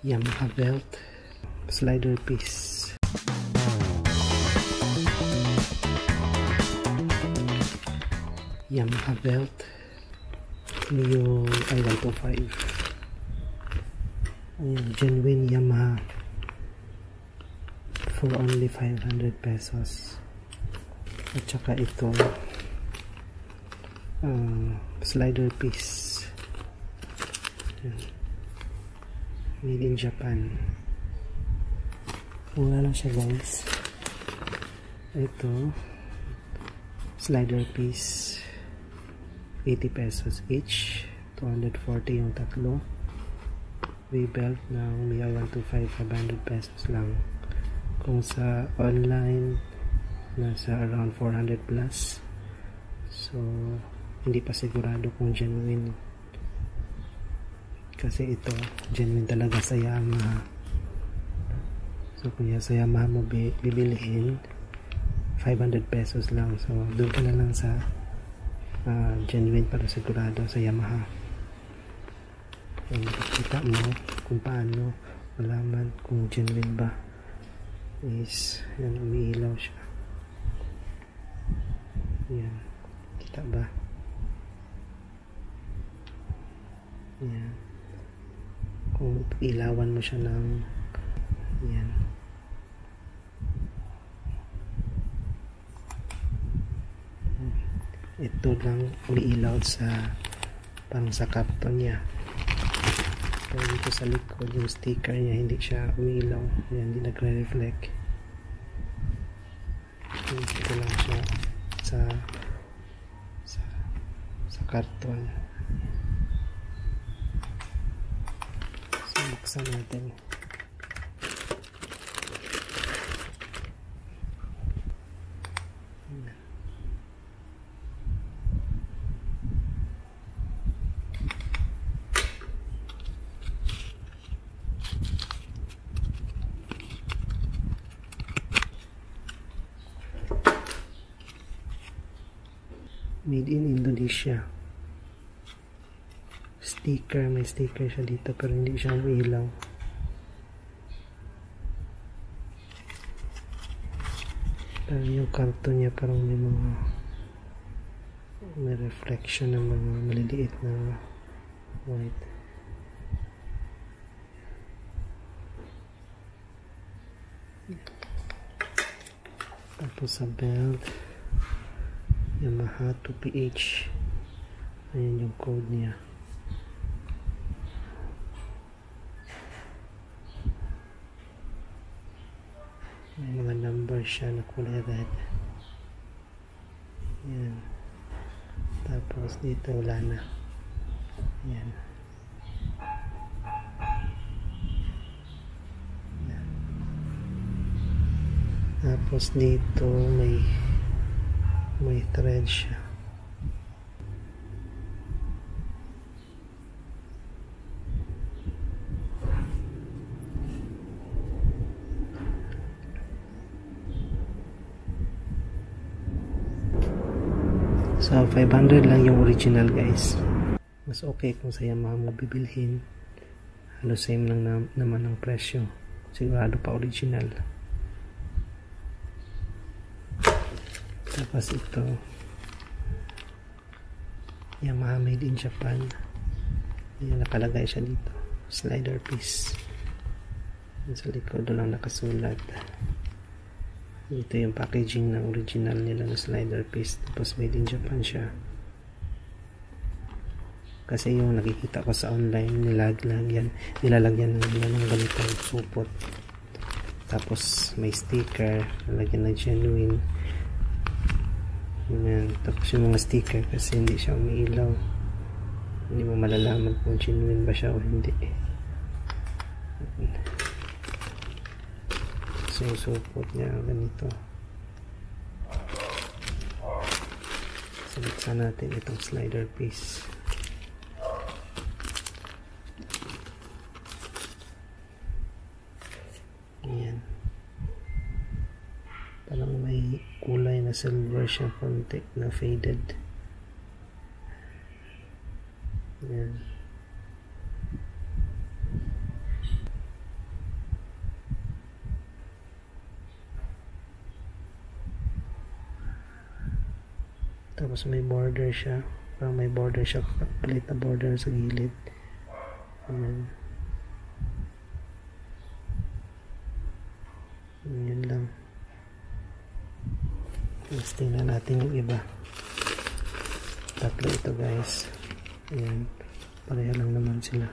Yamaha belt, slider piece. Yamaha belt, Mio i125. Ayan, genuine Yamaha for only 500 pesos. At saka ito slider piece. Ayan. Made in Japan. Mura lang siya guys. Ito slider piece, 80 pesos each, 240 yung tatlo. V-belt ng Mio i125, 500 pesos lang. Kung sa online nasa around 400 plus. So hindi pa sigurado kung genuine, kasi ito genuine talaga sa Yamaha. So kung sa Yamaha mo bibilihin, 500 pesos lang. So doon ka na lang sa genuine para sigurado sa Yamaha. So makikita mo kung paano malaman kung genuine ba is yan, umiilaw siya. Yan, kita ba? Yan, kung ilawan mo siya ng yan, ito lang umiilaw sa parang sa karton niya. Pero dito sa likod yung sticker niya hindi siya umiilaw. Yan, hindi nagre-reflect. Ito lang siya sa karton. So buksan natin. Made in Indonesia. Sticker, may sticker siya dito pero hindi siya umiilaw. Pero yung karton niya parang may reflection ng mga maliliit na white. Tapos sa belt, Yamaha 2PH. Ayan yung code niya. May mga number siya na kulay red. Ayan. Tapos dito wala na. Ayan. Ayan. Tapos dito may thread siya. So 500 lang yung original guys. Mas okay kung sa Yamaha mo bibilhin. Halos same lang naman ang presyo. Sigurado pa original. Tapos ito Yamaha made in Japan. Yung nakalagay siya dito, slider piece. Sa likod lang nakasulat. Ito yung packaging ng original nila na slider piece. Tapos made in Japan siya. Kasi yung nakikita ko sa online, nilalagyan nila ng ganitong supot. Tapos may sticker, nalagyan ng genuine. Yan. Tapos yung mga sticker kasi hindi siya umiilaw, hindi mo malalaman kung genuine ba siya o hindi. So support niya ganito. Buksan natin itong slider piece. Ayan, parang may kulay na silver siya, konti na faded. Ayan. Tapos may border siya. Parang may border siya. Palit na border sa gilid. Ayan. Ayan lang. Tapos tingnan natin yung iba. Tatlo ito guys. Ayan. Pareha lang naman sila.